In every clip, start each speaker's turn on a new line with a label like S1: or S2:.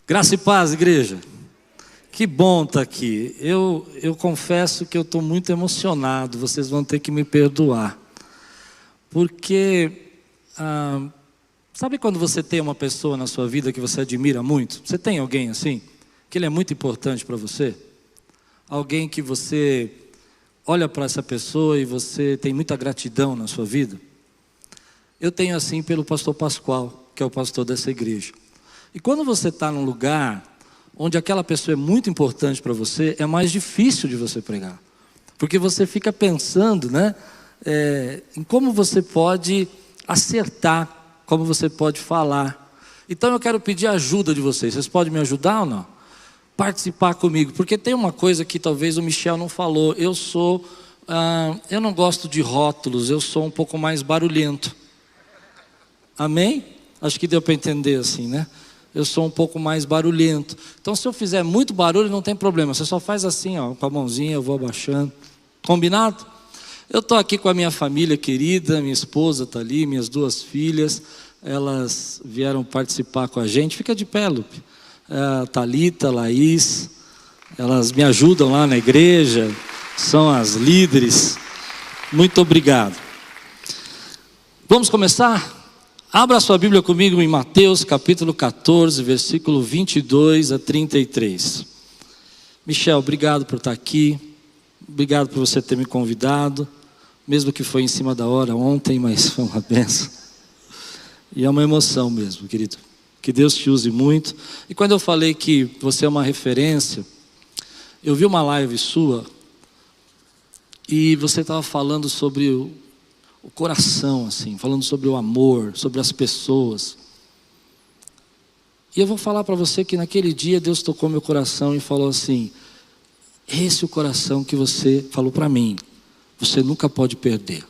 S1: Graça e paz, igreja. Que bom estar aqui. Eu confesso que eu estou muito emocionado. Vocês vão ter que me perdoar. Porque, sabe quando você tem uma pessoa na sua vida que você admira muito? Você tem alguém assim? Que ele é muito importante para você? Alguém que você olha para essa pessoa e você tem muita gratidão na sua vida? Eu tenho assim pelo pastor Pascoal, que é o pastor dessa igreja. E quando você está num lugar onde aquela pessoa é muito importante para você, é mais difícil de você pregar. Porque você fica pensando, em como você pode acertar, como você pode falar. Então eu quero pedir a ajuda de vocês. Vocês podem me ajudar ou não? Participar comigo. Porque tem uma coisa que talvez o Michel não falou. Eu não gosto de rótulos, eu sou um pouco mais barulhento. Amém? Acho que deu para entender assim, né? Eu sou um pouco mais barulhento. Então se eu fizer muito barulho não tem problema. Você só faz assim, com a mãozinha, eu vou abaixando. Combinado? Eu estou aqui com a minha família querida, minha esposa está ali, minhas duas filhas. Elas vieram participar com a gente. Fica de pé, Lupe. Thalita, Laís. Elas me ajudam lá na igreja. São as líderes. Muito obrigado. Vamos começar? Abra sua Bíblia comigo em Mateus capítulo 14, versículo 22 a 33. Michel, obrigado por estar aqui. Obrigado por você ter me convidado. Mesmo que foi em cima da hora ontem, mas foi uma bênção. E é uma emoção mesmo, querido. Que Deus te use muito. E quando eu falei que você é uma referência, eu vi uma live sua e você estava falando sobre o coração, assim, falando sobre o amor, sobre as pessoas. E eu vou falar para você que naquele dia Deus tocou meu coração e falou assim: esse é o coração que você falou para mim, você nunca pode perder.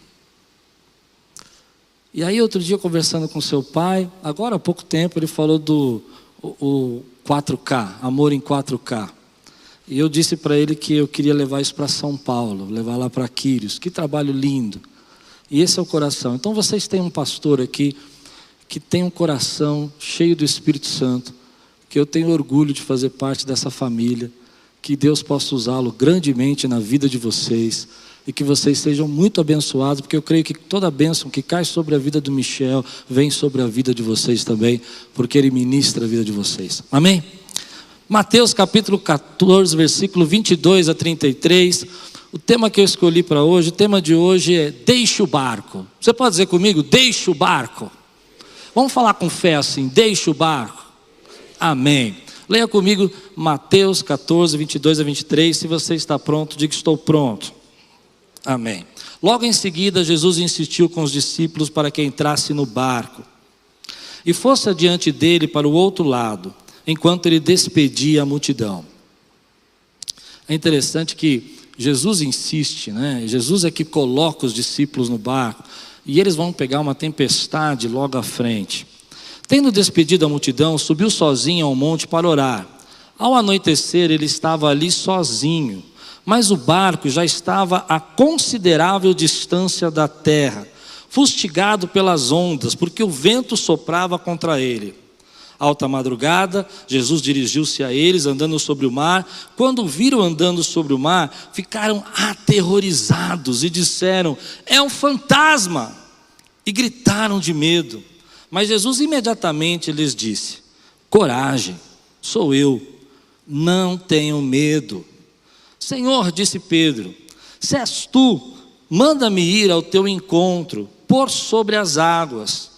S1: E aí outro dia conversando com seu pai, agora há pouco tempo ele falou do 4K, amor em 4K. E eu disse para ele que eu queria levar isso para São Paulo, levar lá para Quírios. Que trabalho lindo. E esse é o coração. Então vocês têm um pastor aqui que tem um coração cheio do Espírito Santo, que eu tenho orgulho de fazer parte dessa família, que Deus possa usá-lo grandemente na vida de vocês e que vocês sejam muito abençoados, porque eu creio que toda a bênção que cai sobre a vida do Michel vem sobre a vida de vocês também, porque ele ministra a vida de vocês. Amém? Mateus capítulo 14, versículo 22 a 33. O tema que eu escolhi para hoje, o tema de hoje é deixe o barco. Você pode dizer comigo, deixe o barco? Vamos falar com fé assim, deixe o barco. Amém. Leia comigo Mateus 14, 22 a 23. Se você está pronto, diga: estou pronto. Amém. Logo em seguida, Jesus insistiu com os discípulos para que entrasse no barco e fosse adiante dele para o outro lado, enquanto ele despedia a multidão. É interessante que Jesus insiste, Jesus é que coloca os discípulos no barco, e eles vão pegar uma tempestade logo à frente. Tendo despedido a multidão, subiu sozinho ao monte para orar. Ao anoitecer, ele estava ali sozinho, mas o barco já estava a considerável distância da terra, fustigado pelas ondas, porque o vento soprava contra ele. Alta madrugada, Jesus dirigiu-se a eles andando sobre o mar. Quando o viram andando sobre o mar, ficaram aterrorizados e disseram: é um fantasma! E gritaram de medo. Mas Jesus imediatamente lhes disse: coragem, sou eu, não tenham medo. Senhor, disse Pedro, se és tu, manda-me ir ao teu encontro, por sobre as águas.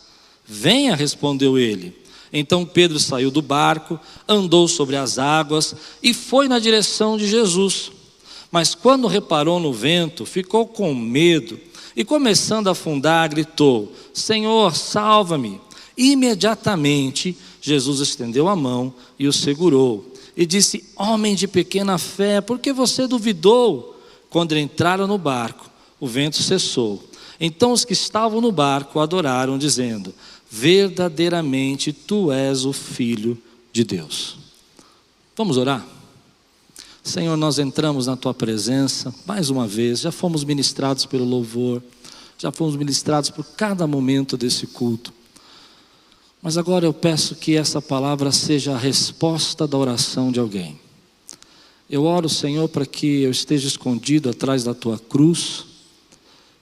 S1: Venha, respondeu ele. Então Pedro saiu do barco, andou sobre as águas e foi na direção de Jesus. Mas quando reparou no vento, ficou com medo e, começando a afundar, gritou: Senhor, salva-me. E imediatamente Jesus estendeu a mão e o segurou e disse: homem de pequena fé, por que você duvidou? Quando entraram no barco, o vento cessou. Então os que estavam no barco adoraram, dizendo: verdadeiramente tu és o Filho de Deus. Vamos orar? Senhor, nós entramos na tua presença mais uma vez, já fomos ministrados pelo louvor, já fomos ministrados por cada momento desse culto. Mas agora eu peço que essa palavra seja a resposta da oração de alguém. Eu oro, Senhor, para que eu esteja escondido atrás da Tua cruz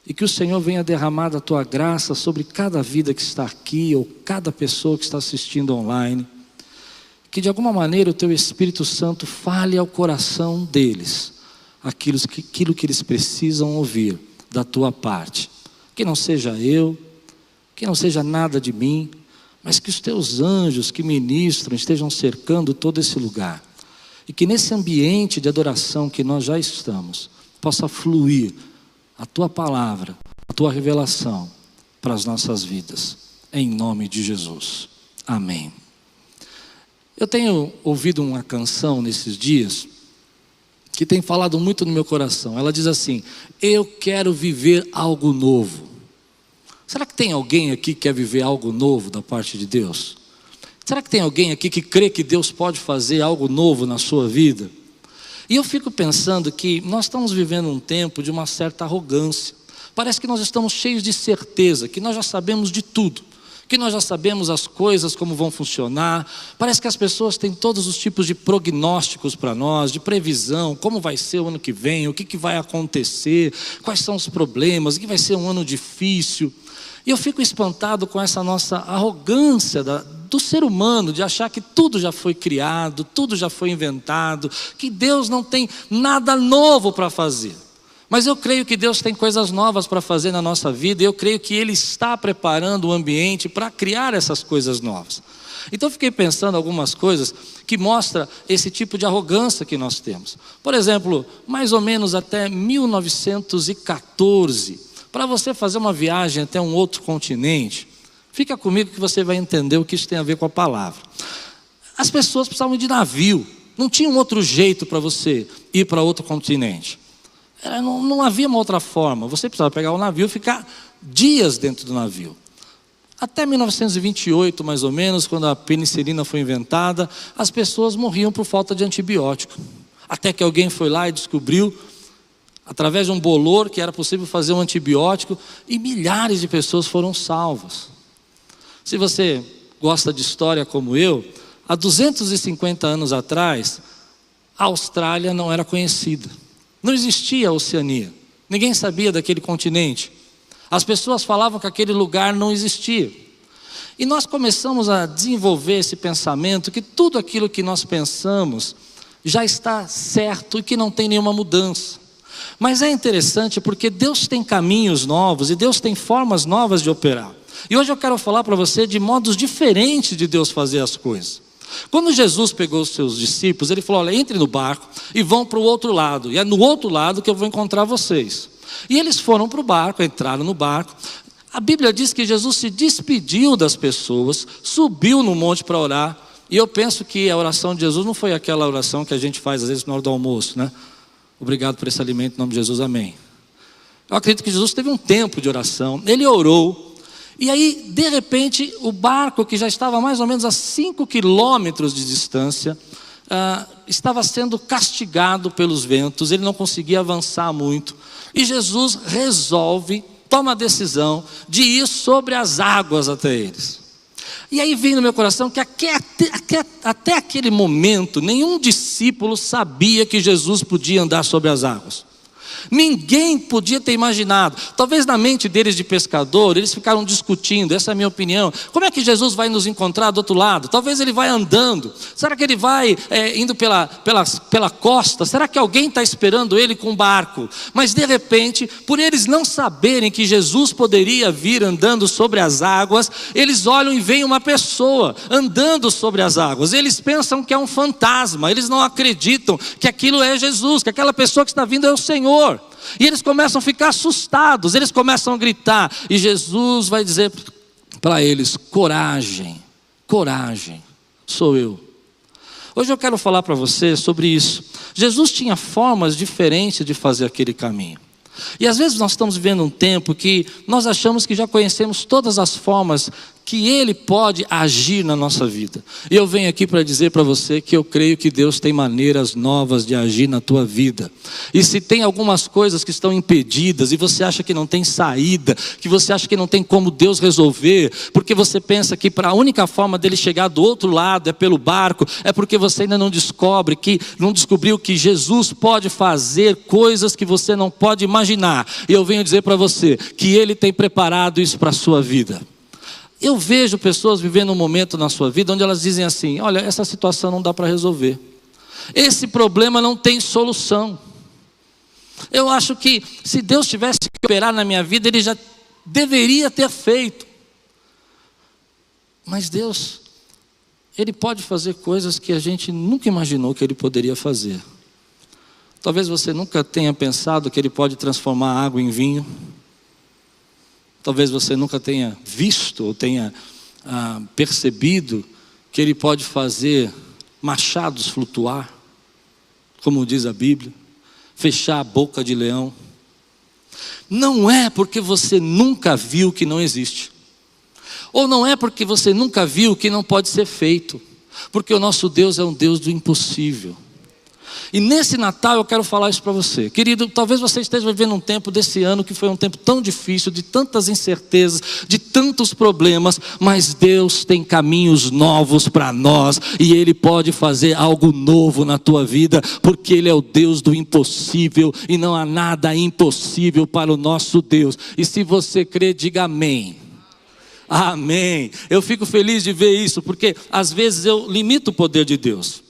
S1: e que o Senhor venha derramar da Tua graça sobre cada vida que está aqui ou cada pessoa que está assistindo online. Que de alguma maneira o Teu Espírito Santo fale ao coração deles aquilo que eles precisam ouvir da Tua parte. Que não seja eu, que não seja nada de mim, mas que os Teus anjos que ministram estejam cercando todo esse lugar. E que nesse ambiente de adoração que nós já estamos, possa fluir a Tua palavra, a Tua revelação para as nossas vidas. Em nome de Jesus. Amém. Eu tenho ouvido uma canção nesses dias que tem falado muito no meu coração. Ela diz assim: eu quero viver algo novo. Será que tem alguém aqui que quer viver algo novo da parte de Deus? Será que tem alguém aqui que crê que Deus pode fazer algo novo na sua vida? E eu fico pensando que nós estamos vivendo um tempo de uma certa arrogância. Parece que nós estamos cheios de certeza, que nós já sabemos de tudo, que nós já sabemos as coisas como vão funcionar. Parece que as pessoas têm todos os tipos de prognósticos para nós, de previsão, como vai ser o ano que vem, o que vai acontecer, quais são os problemas, o que vai ser um ano difícil. E eu fico espantado com essa nossa arrogância do ser humano, de achar que tudo já foi criado, tudo já foi inventado, que Deus não tem nada novo para fazer. Mas eu creio que Deus tem coisas novas para fazer na nossa vida, e eu creio que Ele está preparando o ambiente para criar essas coisas novas. Então eu fiquei pensando algumas coisas que mostram esse tipo de arrogância que nós temos. Por exemplo, mais ou menos até 1914, para você fazer uma viagem até um outro continente, fica comigo que você vai entender o que isso tem a ver com a palavra. As pessoas precisavam de navio, não tinha um outro jeito para você ir para outro continente. Não havia uma outra forma, você precisava pegar o navio e ficar dias dentro do navio. Até 1928, mais ou menos, quando a penicilina foi inventada, as pessoas morriam por falta de antibiótico. Até que alguém foi lá e descobriu, através de um bolor, que era possível fazer um antibiótico, e milhares de pessoas foram salvas. Se você gosta de história como eu, há 250 anos atrás, a Austrália não era conhecida. Não existia a Oceania. Ninguém sabia daquele continente. As pessoas falavam que aquele lugar não existia. E nós começamos a desenvolver esse pensamento que tudo aquilo que nós pensamos já está certo e que não tem nenhuma mudança. Mas é interessante porque Deus tem caminhos novos e Deus tem formas novas de operar. E hoje eu quero falar para você de modos diferentes de Deus fazer as coisas. Quando Jesus pegou os seus discípulos, Ele falou: olha, entrem no barco e vão para o outro lado. E é no outro lado que eu vou encontrar vocês. E eles foram para o barco, entraram no barco. A Bíblia diz que Jesus se despediu das pessoas, subiu no monte para orar. E eu penso que a oração de Jesus não foi aquela oração que a gente faz às vezes na hora do almoço, né? Obrigado por esse alimento, em nome de Jesus, amém. Eu acredito que Jesus teve um tempo de oração, Ele orou. E aí, de repente, o barco, que já estava mais ou menos a 5 quilômetros de distância, estava sendo castigado pelos ventos, ele não conseguia avançar muito. E Jesus toma a decisão de ir sobre as águas até eles. E aí vem no meu coração que até aquele momento, nenhum discípulo sabia que Jesus podia andar sobre as águas. Ninguém podia ter imaginado. Talvez na mente deles de pescador, eles ficaram discutindo, essa é a minha opinião. Como é que Jesus vai nos encontrar do outro lado? Talvez Ele vai andando. Será que Ele vai indo pela costa? Será que alguém está esperando Ele com um barco? Mas de repente, por eles não saberem que Jesus poderia vir andando sobre as águas, eles olham e veem uma pessoa andando sobre as águas. Eles pensam que é um fantasma. Eles não acreditam que aquilo é Jesus, que aquela pessoa que está vindo é o Senhor. E eles começam a ficar assustados, eles começam a gritar, e Jesus vai dizer para eles: coragem, coragem, sou eu. Hoje eu quero falar para você sobre isso. Jesus tinha formas diferentes de fazer aquele caminho. E às vezes nós estamos vivendo um tempo que nós achamos que já conhecemos todas as formas que Ele pode agir na nossa vida. E eu venho aqui para dizer para você que eu creio que Deus tem maneiras novas de agir na tua vida. E se tem algumas coisas que estão impedidas, e você acha que não tem saída, que você acha que não tem como Deus resolver, porque você pensa que a única forma dele chegar do outro lado é pelo barco, é porque você ainda não descobriu que Jesus pode fazer coisas que você não pode imaginar. E eu venho dizer para você que Ele tem preparado isso para a sua vida. Eu vejo pessoas vivendo um momento na sua vida onde elas dizem assim: olha, essa situação não dá para resolver, esse problema não tem solução. Eu acho que se Deus tivesse que operar na minha vida, Ele já deveria ter feito. Mas Deus, Ele pode fazer coisas que a gente nunca imaginou que Ele poderia fazer. Talvez você nunca tenha pensado que Ele pode transformar água em vinho. Talvez você nunca tenha visto ou tenha percebido que Ele pode fazer machados flutuar, como diz a Bíblia, fechar a boca de leão. Não é porque você nunca viu que não existe, ou não é porque você nunca viu que não pode ser feito, porque o nosso Deus é um Deus do impossível. E nesse Natal eu quero falar isso para você. Querido, talvez você esteja vivendo um tempo desse ano que foi um tempo tão difícil, de tantas incertezas, de tantos problemas, mas Deus tem caminhos novos para nós, e Ele pode fazer algo novo na tua vida, porque Ele é o Deus do impossível, e não há nada impossível para o nosso Deus. E se você crê, diga amém. Amém. Eu fico feliz de ver isso, porque às vezes eu limito o poder de Deus.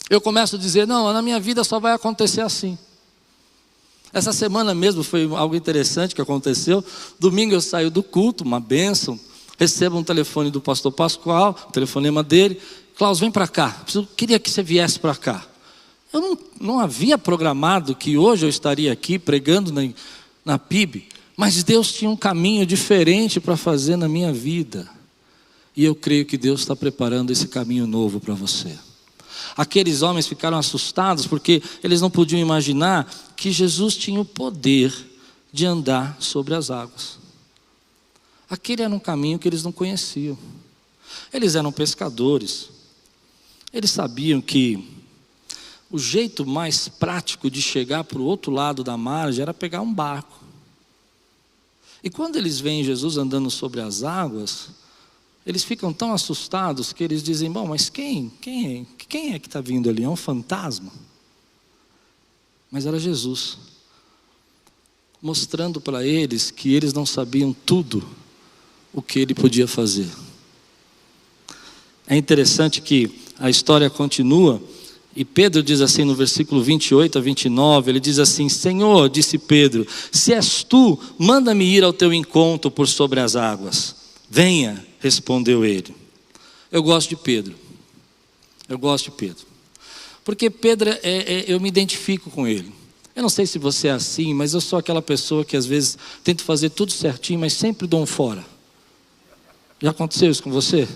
S1: Eu começo a dizer: não, na minha vida só vai acontecer assim. Essa semana mesmo foi algo interessante que aconteceu. Domingo eu saio do culto, uma bênção, recebo um telefone do pastor Pascoal, o telefonema dele: Klaus, vem para cá, queria que você viesse para cá. Eu não havia programado que hoje eu estaria aqui pregando na PIB, mas Deus tinha um caminho diferente para fazer na minha vida. E eu creio que Deus está preparando esse caminho novo para você. Aqueles homens ficaram assustados porque eles não podiam imaginar que Jesus tinha o poder de andar sobre as águas. Aquele era um caminho que eles não conheciam. Eles eram pescadores. Eles sabiam que o jeito mais prático de chegar para o outro lado da margem era pegar um barco. E quando eles veem Jesus andando sobre as águas, eles ficam tão assustados que eles dizem: bom, mas quem é que está vindo ali? É um fantasma? Mas era Jesus, mostrando para eles que eles não sabiam tudo o que Ele podia fazer. É interessante que a história continua, e Pedro diz assim no versículo 28 a 29, ele diz assim: Senhor, disse Pedro, se és tu, manda-me ir ao teu encontro por sobre as águas. Venha, respondeu ele. Eu gosto de Pedro. Porque Pedro, eu me identifico com ele. Eu não sei se você é assim, mas eu sou aquela pessoa que às vezes tento fazer tudo certinho, mas sempre dou um fora. Já aconteceu isso com você?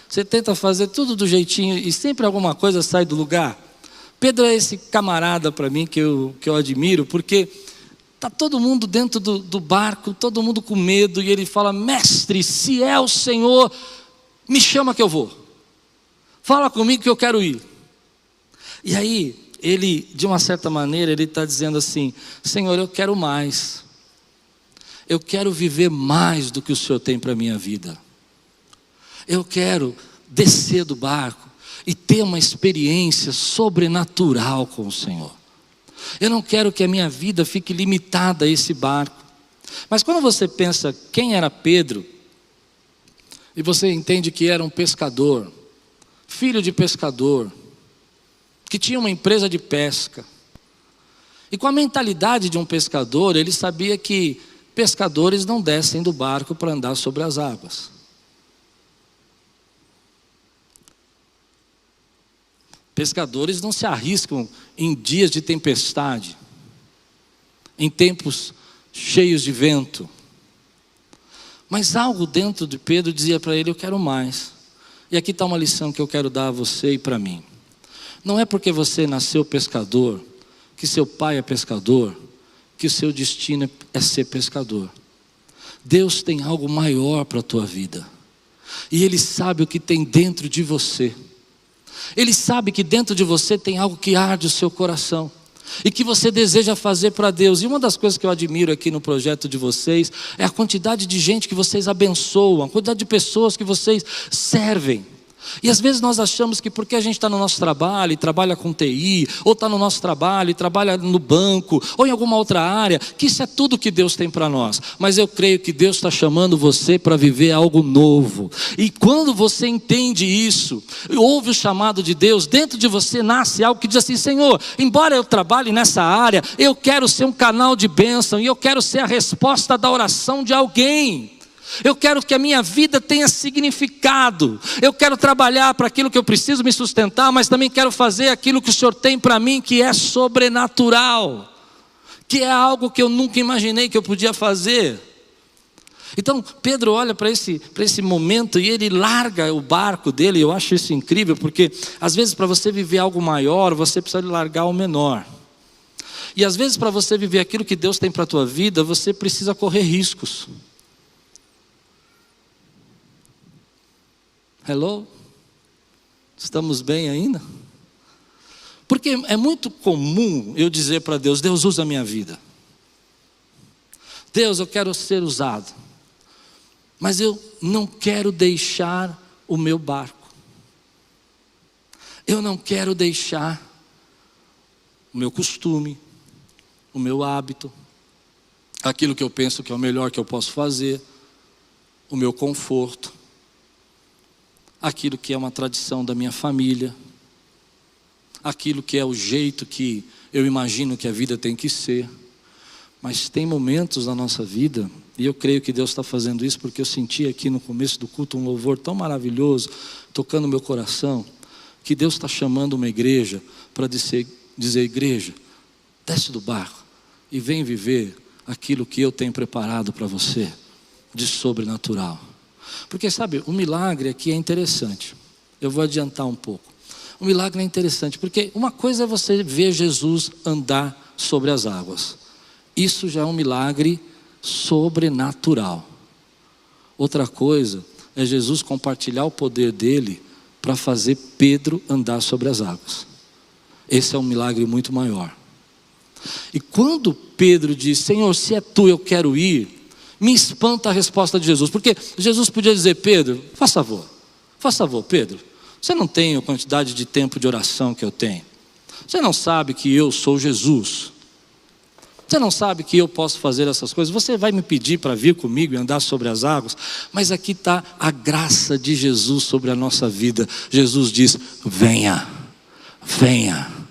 S1: Você tenta fazer tudo do jeitinho e sempre alguma coisa sai do lugar. Pedro é esse camarada para mim que eu admiro, porque está todo mundo dentro do barco, todo mundo com medo, e ele fala: mestre, se é o Senhor, me chama que eu vou. Fala comigo que eu quero ir. E aí, ele, de uma certa maneira, ele está dizendo assim: Senhor, eu quero mais. Eu quero viver mais do que o Senhor tem para a minha vida. Eu quero descer do barco e ter uma experiência sobrenatural com o Senhor. Eu não quero que a minha vida fique limitada a esse barco. Mas quando você pensa quem era Pedro, e você entende que era um pescador, filho de pescador, que tinha uma empresa de pesca, e com a mentalidade de um pescador, ele sabia que pescadores não descem do barco para andar sobre as águas. Pescadores não se arriscam em dias de tempestade, em tempos cheios de vento. Mas algo dentro de Pedro dizia para ele: eu quero mais. E aqui está uma lição que eu quero dar a você e para mim. Não é porque você nasceu pescador, que seu pai é pescador, que o seu destino é ser pescador. Deus tem algo maior para a tua vida. E Ele sabe o que tem dentro de você. Ele sabe que dentro de você tem algo que arde o seu coração e que você deseja fazer para Deus. E uma das coisas que eu admiro aqui no projeto de vocês é a quantidade de gente que vocês abençoam, a quantidade de pessoas que vocês servem. E às vezes nós achamos que porque a gente está no nosso trabalho e trabalha com TI, ou está no nosso trabalho e trabalha no banco, ou em alguma outra área, que isso é tudo que Deus tem para nós. Mas eu creio que Deus está chamando você para viver algo novo. E quando você entende isso, ouve o chamado de Deus, dentro de você nasce algo que diz assim: Senhor, embora eu trabalhe nessa área, eu quero ser um canal de bênção, e eu quero ser a resposta da oração de alguém. Eu quero que a minha vida tenha significado. Eu quero trabalhar para aquilo que eu preciso me sustentar, mas também quero fazer aquilo que o Senhor tem para mim, que é sobrenatural, que é algo que eu nunca imaginei que eu podia fazer. Então Pedro olha para esse momento e ele larga o barco dele. Eu acho isso incrível, porque às vezes para você viver algo maior, você precisa largar o menor. E às vezes para você viver aquilo que Deus tem para a tua vida, você precisa correr riscos. Hello? Estamos bem ainda? Porque é muito comum eu dizer para Deus: Deus, usa a minha vida. Deus, eu quero ser usado. Mas eu não quero deixar o meu barco. Eu não quero deixar o meu costume, o meu hábito, aquilo que eu penso que é o melhor que eu posso fazer, o meu conforto, aquilo que é uma tradição da minha família, aquilo que é o jeito que eu imagino que a vida tem que ser. Mas tem momentos na nossa vida, e eu creio que Deus está fazendo isso, porque eu senti aqui no começo do culto um louvor tão maravilhoso, tocando no meu coração, que Deus está chamando uma igreja para dizer: igreja, desce do barco e vem viver aquilo que eu tenho preparado para você, de sobrenatural. Porque sabe, o milagre aqui é interessante. Eu vou adiantar um pouco. O milagre é interessante, porque uma coisa é você ver Jesus andar sobre as águas. Isso já é um milagre sobrenatural. Outra coisa é Jesus compartilhar o poder dele para fazer Pedro andar sobre as águas. Esse é um milagre muito maior. E quando Pedro diz: Senhor, se é tu, eu quero ir, me espanta a resposta de Jesus, porque Jesus podia dizer: Pedro, faz favor, Pedro, você não tem a quantidade de tempo de oração que eu tenho, você não sabe que eu sou Jesus, você não sabe que eu posso fazer essas coisas, você vai me pedir para vir comigo e andar sobre as águas? Mas aqui está a graça de Jesus sobre a nossa vida. Jesus diz: venha, venha.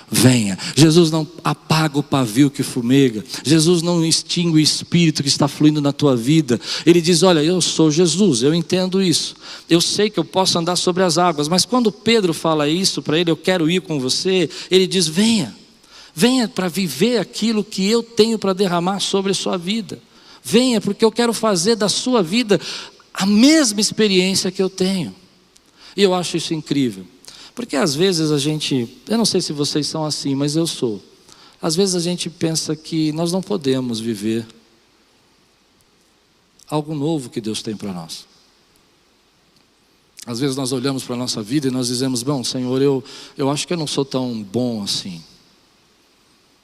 S1: Venha. Jesus não apaga o pavio que fumega. Jesus não extingue o espírito que está fluindo na tua vida. Ele diz: olha, eu sou Jesus, eu entendo isso, eu sei que eu posso andar sobre as águas. Mas quando Pedro fala isso para ele: eu quero ir com você, ele diz: venha, venha para viver aquilo que eu tenho para derramar sobre a sua vida. Venha, porque eu quero fazer da sua vida a mesma experiência que eu tenho. E eu acho isso incrível. Porque às vezes a gente, eu não sei se vocês são assim, mas eu sou. Às vezes a gente pensa que nós não podemos viver algo novo que Deus tem para nós. Às vezes nós olhamos para a nossa vida e nós dizemos: bom, Senhor, eu acho que eu não sou tão bom assim.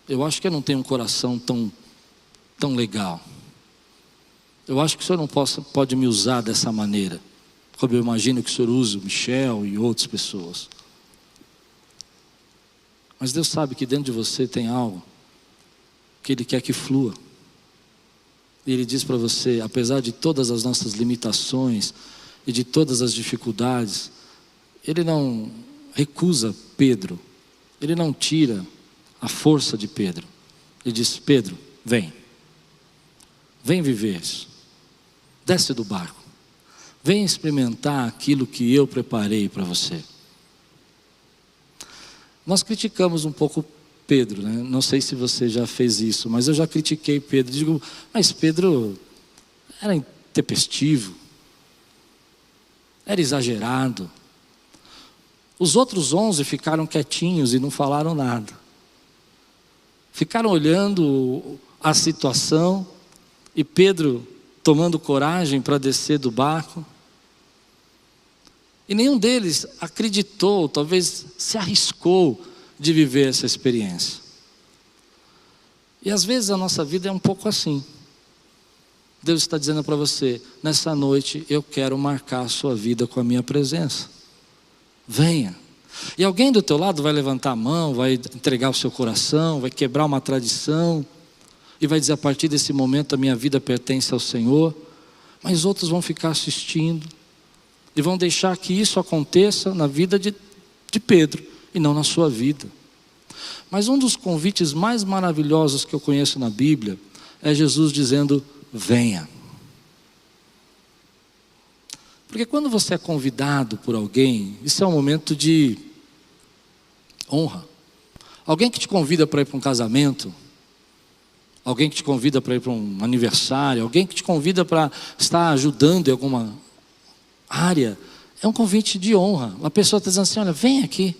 S1: Eu acho que eu não tenho um coração tão legal. Eu acho que o Senhor não pode me usar dessa maneira, como eu imagino que o Senhor usa o Michel e outras pessoas. Mas Deus sabe que dentro de você tem algo que Ele quer que flua. E Ele diz para você: apesar de todas as nossas limitações e de todas as dificuldades, Ele não recusa Pedro, Ele não tira a força de Pedro. Ele diz: Pedro, vem viver isso, desce do barco, vem experimentar aquilo que eu preparei para você. Nós criticamos um pouco Pedro, né? Não sei se você já fez isso, mas eu já critiquei Pedro. Digo: mas Pedro era intempestivo, era exagerado. Os outros 11 ficaram quietinhos e não falaram nada. Ficaram olhando a situação, e Pedro tomando coragem para descer do barco. E nenhum deles acreditou, talvez se arriscou de viver essa experiência. E às vezes a nossa vida é um pouco assim. Deus está dizendo para você: nessa noite eu quero marcar a sua vida com a minha presença. Venha. E alguém do teu lado vai levantar a mão, vai entregar o seu coração, vai quebrar uma tradição e vai dizer: a partir desse momento a minha vida pertence ao Senhor. Mas outros vão ficar assistindo e vão deixar que isso aconteça na vida de Pedro e não na sua vida. Mas um dos convites mais maravilhosos que eu conheço na Bíblia é Jesus dizendo: venha. Porque quando você é convidado por alguém, isso é um momento de honra. Alguém que te convida para ir para um casamento, alguém que te convida para ir para um aniversário, alguém que te convida para estar ajudando em alguma área, é um convite de honra. Uma pessoa está dizendo assim: olha, vem aqui.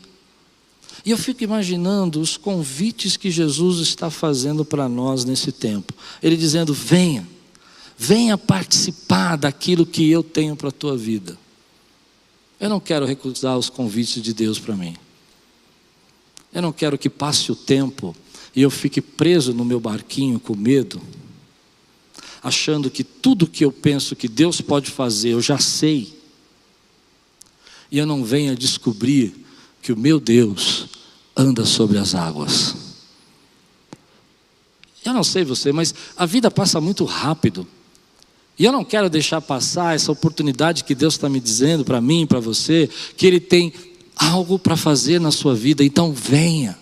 S1: E eu fico imaginando os convites que Jesus está fazendo para nós nesse tempo. Ele dizendo: venha. Venha participar daquilo que eu tenho para a tua vida. Eu não quero recusar os convites de Deus para mim. Eu não quero que passe o tempo e eu fique preso no meu barquinho com medo, achando que tudo que eu penso que Deus pode fazer, eu já sei. E eu não venha descobrir que o meu Deus anda sobre as águas. Eu não sei você, mas a vida passa muito rápido. E eu não quero deixar passar essa oportunidade que Deus está me dizendo para mim, para você, que Ele tem algo para fazer na sua vida. Então venha,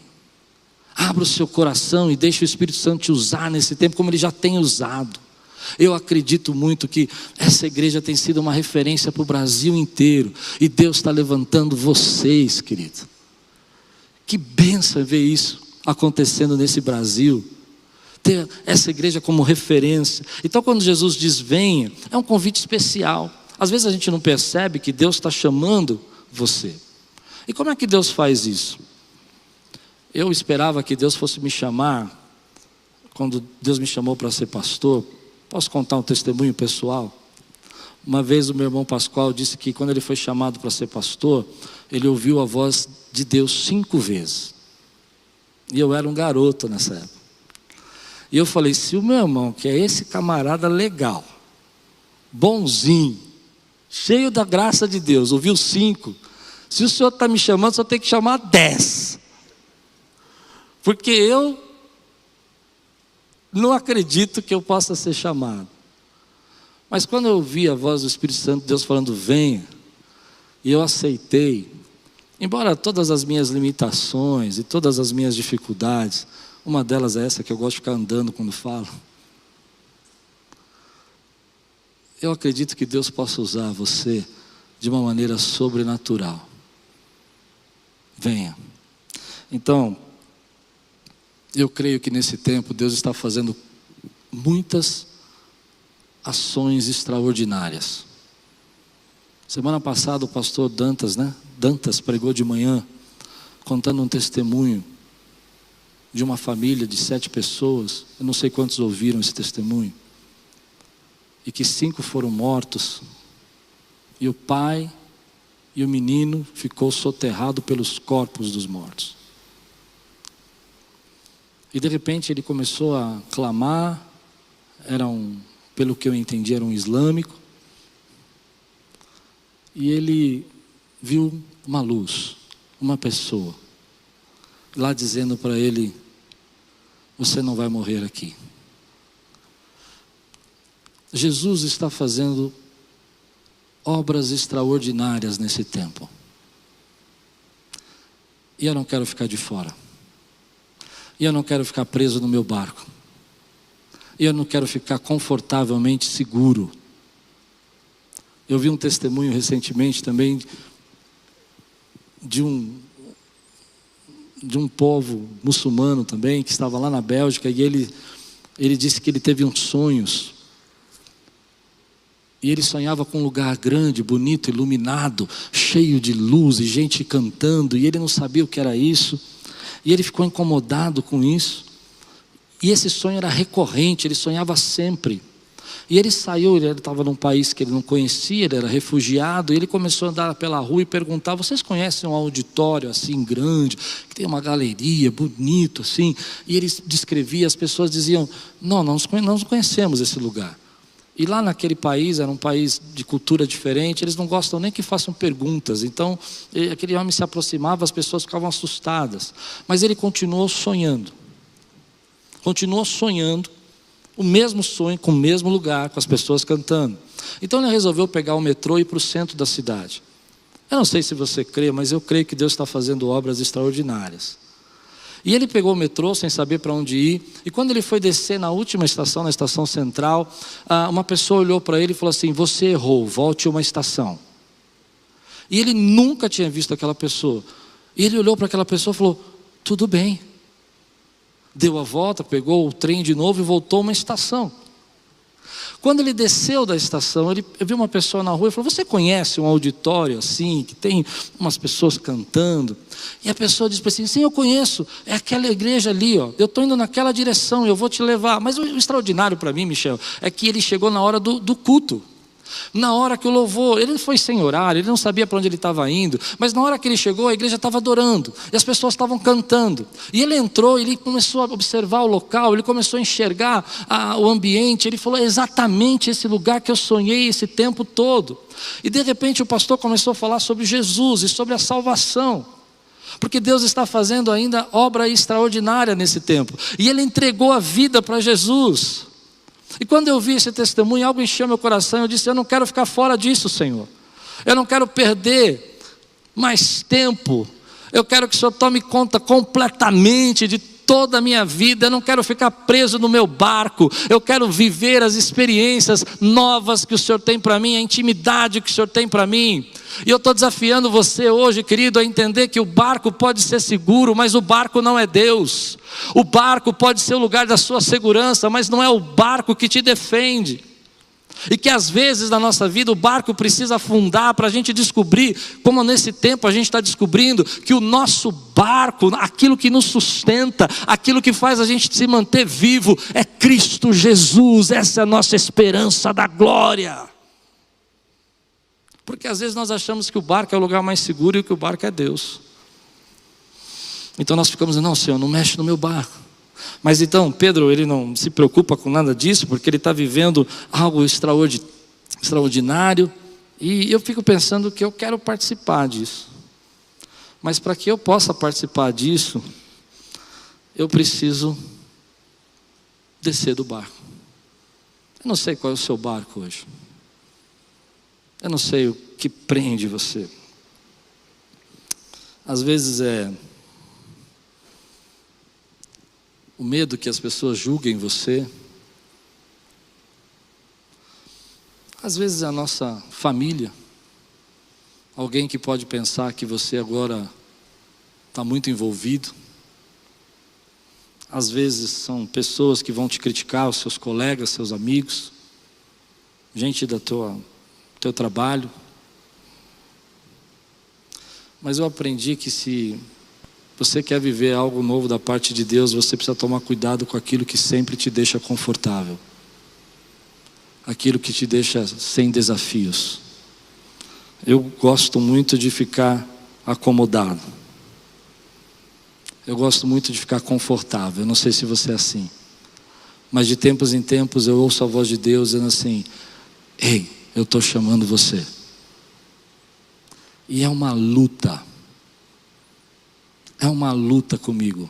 S1: abra o seu coração e deixe o Espírito Santo te usar nesse tempo como Ele já tem usado. Eu acredito muito que essa igreja tem sido uma referência para o Brasil inteiro, e Deus está levantando vocês, querido. Que bênção ver isso acontecendo nesse Brasil, ter essa igreja como referência. Então quando Jesus diz venha, é um convite especial. Às vezes a gente não percebe que Deus está chamando você. E como é que Deus faz isso? Eu esperava que Deus fosse me chamar, quando Deus me chamou para ser pastor. Posso contar um testemunho pessoal? Uma vez o meu irmão Pascoal disse que quando ele foi chamado para ser pastor, ele ouviu a voz de Deus 5 vezes. E eu era um garoto nessa época. E eu falei: se o meu irmão, que é esse camarada legal, bonzinho, cheio da graça de Deus, ouviu 5, se o Senhor está me chamando, só tem que chamar 10. Porque eu não acredito que eu possa ser chamado. Mas quando eu ouvi a voz do Espírito Santo, Deus falando venha, e eu aceitei, embora todas as minhas limitações e todas as minhas dificuldades, uma delas é essa que eu gosto de ficar andando quando falo, eu acredito que Deus possa usar você de uma maneira sobrenatural. Venha. Então, eu creio que nesse tempo Deus está fazendo muitas ações extraordinárias. Semana passada o pastor Dantas, Dantas pregou de manhã, contando um testemunho de uma família de 7 pessoas. Eu não sei quantos ouviram esse testemunho. E que 5 foram mortos. E o pai e o menino ficou soterrado pelos corpos dos mortos. E de repente ele começou a clamar. Pelo que eu entendi, era um islâmico. E ele viu uma luz, uma pessoa, lá dizendo para ele: você não vai morrer aqui. Jesus está fazendo obras extraordinárias nesse tempo. E eu não quero ficar de fora. E eu não quero ficar preso no meu barco. E eu não quero ficar confortavelmente seguro. Eu vi um testemunho recentemente também de um povo muçulmano também, que estava lá na Bélgica, e ele disse que ele teve uns sonhos. E ele sonhava com um lugar grande, bonito, iluminado, cheio de luz e gente cantando, e ele não sabia o que era isso. E ele ficou incomodado com isso. E esse sonho era recorrente, ele sonhava sempre. E ele saiu, ele estava num país que ele não conhecia, ele era refugiado, e ele começou a andar pela rua e perguntar: vocês conhecem um auditório assim grande, que tem uma galeria, bonito assim? E ele descrevia, as pessoas diziam: não, nós não conhecemos esse lugar. E lá naquele país, era um país de cultura diferente, eles não gostam nem que façam perguntas. Então, aquele homem se aproximava, as pessoas ficavam assustadas. Mas ele continuou sonhando. Continuou sonhando, o mesmo sonho, com o mesmo lugar, com as pessoas cantando. Então ele resolveu pegar o metrô e ir para o centro da cidade. Eu não sei se você crê, mas eu creio que Deus está fazendo obras extraordinárias. E ele pegou o metrô sem saber para onde ir, e quando ele foi descer na última estação, na estação central, uma pessoa olhou para ele e falou assim: você errou, volte uma estação. E ele nunca tinha visto aquela pessoa. E ele olhou para aquela pessoa e falou: tudo bem. Deu a volta, pegou o trem de novo e voltou uma estação. Quando ele desceu da estação, ele viu uma pessoa na rua e falou: você conhece um auditório assim, que tem umas pessoas cantando? E a pessoa disse para ele: sim, eu conheço, é aquela igreja ali, ó. Eu estou indo naquela direção, eu vou te levar. Mas o extraordinário para mim, Michel, é que ele chegou na hora do culto. Na hora que o louvor, ele foi sem horário, ele não sabia para onde ele estava indo, mas na hora que ele chegou, a igreja estava adorando, e as pessoas estavam cantando, e ele entrou, ele começou a observar o local, ele começou a enxergar o ambiente, ele falou: é exatamente esse lugar que eu sonhei esse tempo todo. E de repente o pastor começou a falar sobre Jesus e sobre a salvação, porque Deus está fazendo ainda obra extraordinária nesse tempo, e ele entregou a vida para Jesus. E quando eu vi esse testemunho, algo encheu meu coração. Eu disse: eu não quero ficar fora disso, Senhor. Eu não quero perder mais tempo. Eu quero que o Senhor tome conta completamente de toda a minha vida. Eu não quero ficar preso no meu barco. Eu quero viver as experiências novas que o Senhor tem para mim, a intimidade que o Senhor tem para mim. E eu estou desafiando você hoje, querido, a entender que o barco pode ser seguro, mas o barco não é Deus. O barco pode ser o lugar da sua segurança, mas não é o barco que te defende. E que às vezes na nossa vida o barco precisa afundar para a gente descobrir, como nesse tempo a gente está descobrindo, que o nosso barco, aquilo que nos sustenta, aquilo que faz a gente se manter vivo, é Cristo Jesus. Essa é a nossa esperança da glória. Porque às vezes nós achamos que o barco é o lugar mais seguro e que o barco é Deus. Então nós ficamos dizendo: não, Senhor, não mexe no meu barco. Mas então Pedro, ele não se preocupa com nada disso, porque ele está vivendo algo extraordinário. E eu fico pensando que eu quero participar disso. Mas para que eu possa participar disso, eu preciso descer do barco. Eu não sei qual é o seu barco hoje. Eu não sei o que prende você. Às vezes é o medo que as pessoas julguem você. Às vezes é a nossa família. Alguém que pode pensar que você agora está muito envolvido. Às vezes são pessoas que vão te criticar, os seus colegas, seus amigos, gente do teu trabalho. Mas eu aprendi que se você quer viver algo novo da parte de Deus, você precisa tomar cuidado com aquilo que sempre te deixa confortável, aquilo que te deixa sem desafios. Eu gosto muito de ficar acomodado, eu gosto muito de ficar confortável. Eu não sei se você é assim, mas de tempos em tempos eu ouço a voz de Deus dizendo assim: ei, eu estou chamando você. E é uma luta comigo,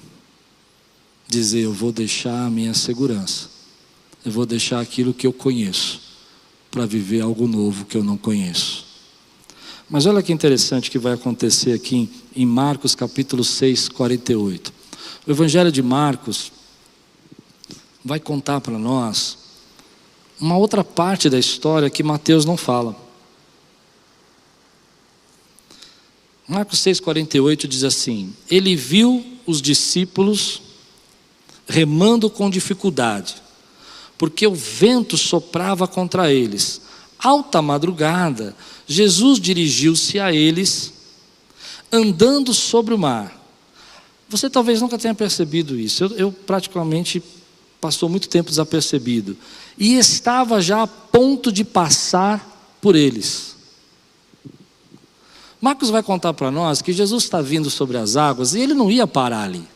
S1: dizer: eu vou deixar a minha segurança, eu vou deixar aquilo que eu conheço, para viver algo novo que eu não conheço. Mas olha que interessante que vai acontecer aqui em Marcos capítulo 6, 48. O Evangelho de Marcos vai contar para nós uma outra parte da história que Mateus não fala. Marcos 6, 48 diz assim: ele viu os discípulos remando com dificuldade, porque o vento soprava contra eles. Alta madrugada, Jesus dirigiu-se a eles, andando sobre o mar. Você talvez nunca tenha percebido isso. Eu praticamente passou muito tempo desapercebido, e estava já a ponto de passar por eles. Marcos vai contar para nós que Jesus está vindo sobre as águas, e ele não ia parar ali.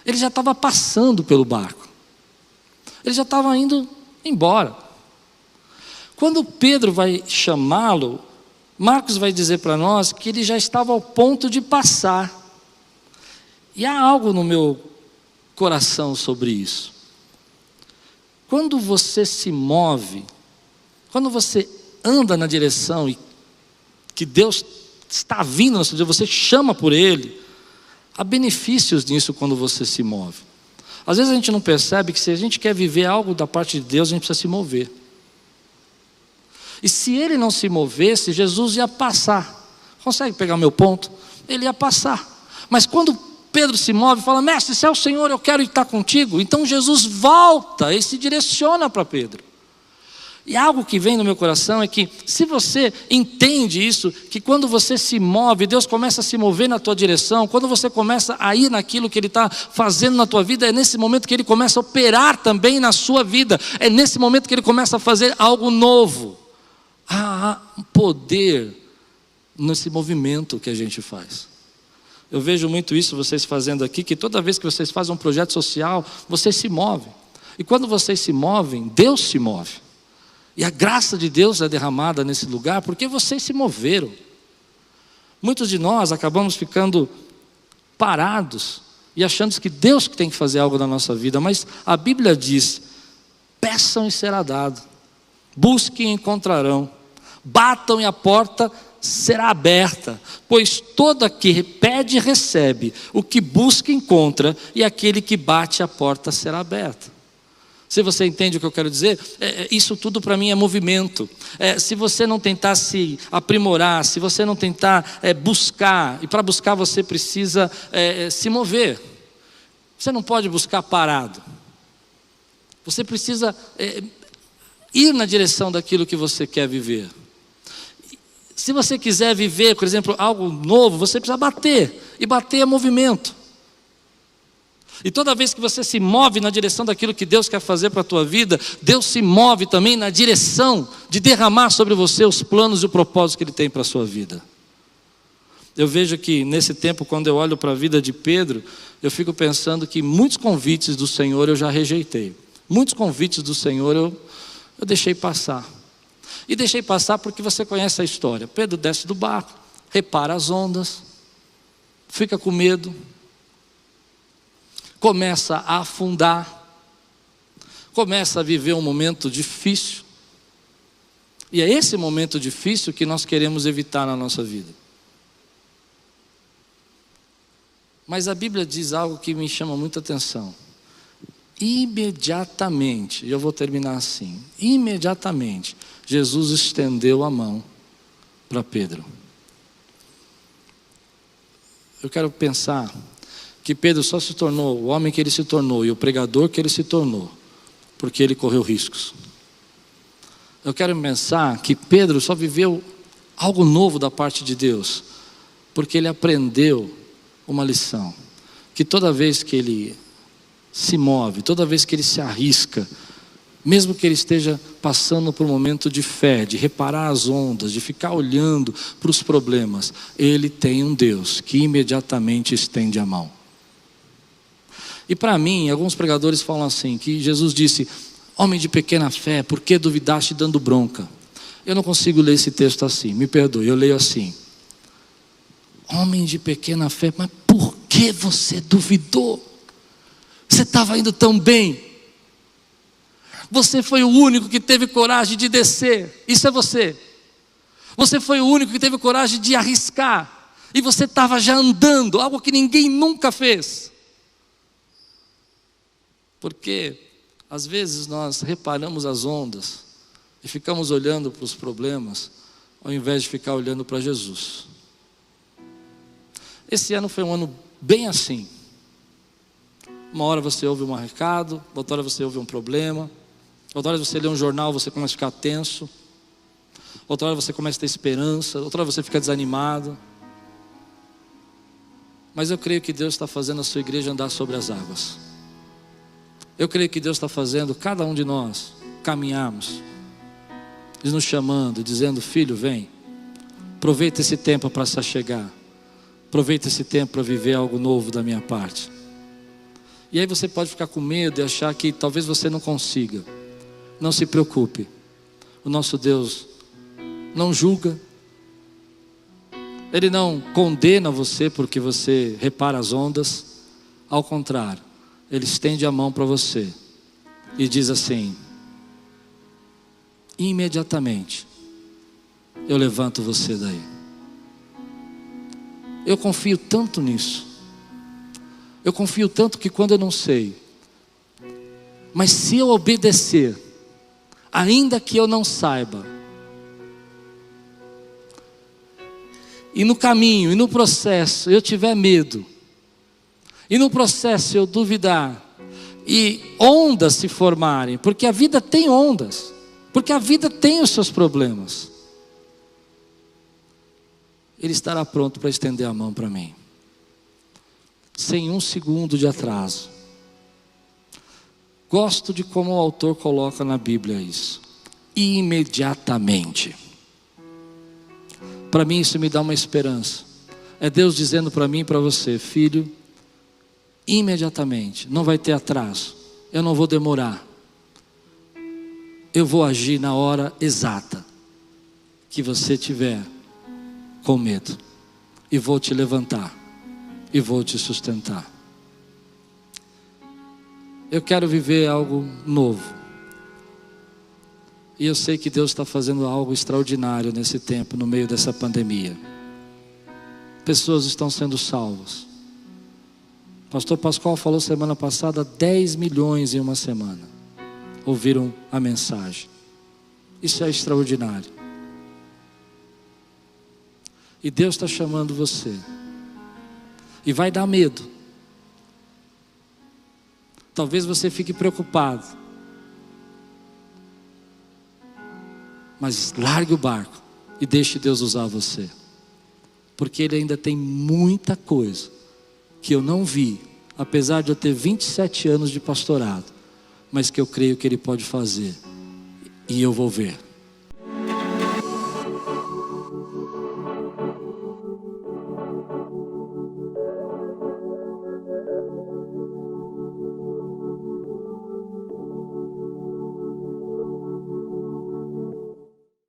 S1: Ele já estava passando pelo barco. Ele já estava indo embora. Quando Pedro vai chamá-lo, Marcos vai dizer para nós que ele já estava ao ponto de passar. E há algo no meu coração sobre isso. Quando você se move, quando você anda na direção e que Deus está vindo na sua vida, você chama por Ele, há benefícios nisso quando você se move. Às vezes a gente não percebe que se a gente quer viver algo da parte de Deus, a gente precisa se mover. E se Ele não se movesse, Jesus ia passar. Consegue pegar meu ponto? Ele ia passar. Mas quando Pedro se move e fala: mestre, se é o Senhor, eu quero estar contigo. Então Jesus volta e se direciona para Pedro. E algo que vem no meu coração é que, se você entende isso, que quando você se move, Deus começa a se mover na tua direção, quando você começa a ir naquilo que Ele está fazendo na tua vida, é nesse momento que Ele começa a operar também na sua vida, é nesse momento que Ele começa a fazer algo novo. Há um poder nesse movimento que a gente faz. Eu vejo muito isso vocês fazendo aqui, que toda vez que vocês fazem um projeto social, vocês se movem. E quando vocês se movem, Deus se move. E a graça de Deus é derramada nesse lugar, porque vocês se moveram. Muitos de nós acabamos ficando parados e achando que Deus que tem que fazer algo na nossa vida. Mas a Bíblia diz: peçam e será dado, busquem e encontrarão, batam e a porta será aberta, pois todo aquele que pede recebe, o que busca encontra, e aquele que bate a porta será aberta. Se você entende o que eu quero dizer, isso tudo para mim é movimento. Se você não tentar se aprimorar, se você não tentar buscar, e para buscar você precisa se mover. Você não pode buscar parado. Você precisa ir na direção daquilo que você quer viver. Se você quiser viver, por exemplo, algo novo, você precisa bater. E bater é movimento. E toda vez que você se move na direção daquilo que Deus quer fazer para a tua vida, Deus se move também na direção de derramar sobre você os planos e o propósito que Ele tem para a sua vida. Eu vejo que nesse tempo, quando eu olho para a vida de Pedro, eu fico pensando que muitos convites do Senhor eu já rejeitei. Muitos convites do Senhor eu deixei passar. E deixei passar porque você conhece a história. Pedro desce do barco, repara as ondas, fica com medo, começa a afundar, começa a viver um momento difícil. E é esse momento difícil que nós queremos evitar na nossa vida. Mas a Bíblia diz algo que me chama muita atenção. Imediatamente, e eu vou terminar assim, imediatamente, Jesus estendeu a mão para Pedro. Eu quero pensar que Pedro só se tornou o homem que ele se tornou e o pregador que ele se tornou porque ele correu riscos. Eu quero pensar que Pedro só viveu algo novo da parte de Deus porque ele aprendeu uma lição, que toda vez que ele se move, toda vez que ele se arrisca, mesmo que ele esteja passando por um momento de fé, de reparar as ondas, de ficar olhando para os problemas, ele tem um Deus que imediatamente estende a mão. E para mim, alguns pregadores falam assim, que Jesus disse: homem de pequena fé, por que duvidaste dando bronca? Eu não consigo ler esse texto assim, me perdoe, eu leio assim: homem de pequena fé, mas por que você duvidou? Você estava indo tão bem. Você foi o único que teve coragem de descer. Isso é você. Você foi o único que teve coragem de arriscar. E você estava já andando, algo que ninguém nunca fez. Porque às vezes nós reparamos as ondas e ficamos olhando para os problemas, ao invés de ficar olhando para Jesus. Esse ano foi um ano bem assim. Uma hora você ouve um recado, outra hora você ouve um problema, outra hora você lê um jornal, você começa a ficar tenso, outra hora você começa a ter esperança, outra hora você fica desanimado. Mas eu creio que Deus está fazendo a sua igreja andar sobre as águas. Eu creio que Deus está fazendo cada um de nós caminharmos, nos chamando, dizendo: filho, vem, aproveita esse tempo para se achegar, aproveita esse tempo para viver algo novo da minha parte. E aí você pode ficar com medo e achar que talvez você não consiga. Não se preocupe, o nosso Deus não julga, Ele não condena você porque você repara as ondas. Ao contrário, Ele estende a mão para você e diz assim: imediatamente eu levanto você daí. Eu confio tanto nisso. Eu confio tanto que quando eu não sei, mas se eu obedecer, ainda que eu não saiba, e no caminho, e no processo eu tiver medo, e no processo eu duvidar, e ondas se formarem, porque a vida tem ondas, porque a vida tem os seus problemas, Ele estará pronto para estender a mão para mim, sem um segundo de atraso. Gosto de como o autor coloca na Bíblia isso: imediatamente. Para mim isso me dá uma esperança. É Deus dizendo para mim e para você: filho, imediatamente, não vai ter atraso, eu não vou demorar, eu vou agir na hora exata que você tiver com medo, e vou te levantar, e vou te sustentar. Eu quero viver algo novo, e eu sei que Deus está fazendo algo extraordinário nesse tempo, no meio dessa pandemia. Pessoas estão sendo salvas. Pastor Pascoal falou semana passada: 10 milhões em uma semana ouviram a mensagem. Isso é extraordinário. E Deus está chamando você. E vai dar medo. Talvez você fique preocupado. Mas largue o barco e deixe Deus usar você. Porque Ele ainda tem muita coisa que eu não vi, apesar de eu ter 27 anos de pastorado, mas que eu creio que Ele pode fazer. E eu vou ver.